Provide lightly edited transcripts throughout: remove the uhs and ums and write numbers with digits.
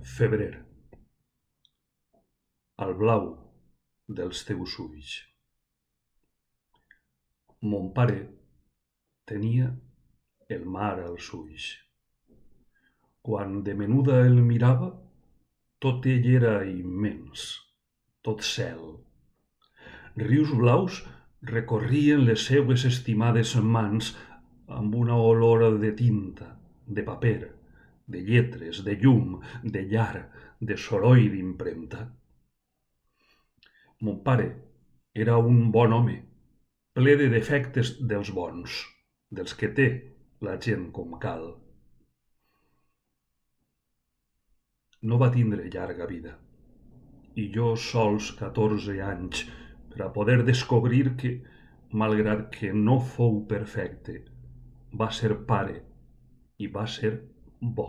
Febrer, al blau dels teus ulls. Mon pare tenia el mar als ulls. Quan de menuda el mirava, tot ell era immens, tot cel. Rius blaus recorrien les seues estimades mans amb una olor de tinta, de paper, de lletres, de llum, de llar, de soroll d'impremta. Mon pare era un bon home, ple de defectes dels bons, dels que té la gent com cal. No va tindre llarga vida, i jo sols 14 anys per a poder descobrir que, malgrat que no fou perfecte, va ser pare i va ser bo.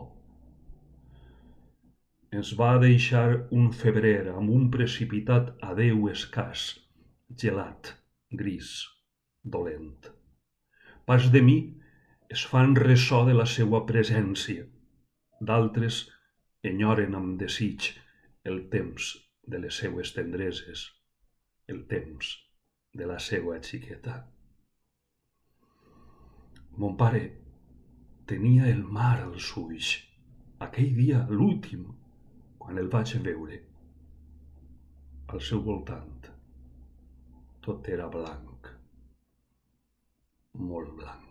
Ens va deixar un febrer amb un precipitat adéu escàs, gelat, gris, dolent. Pas de mi es fan ressò de la seua presència, d'altres enyoren amb desig el temps de les seues tendreses, el temps de la seua xiqueta. Mon pare tenia el mar als ulls, aquell dia, l'últim, quan el vaig veure. Al seu voltant tot era blanc, molt blanc.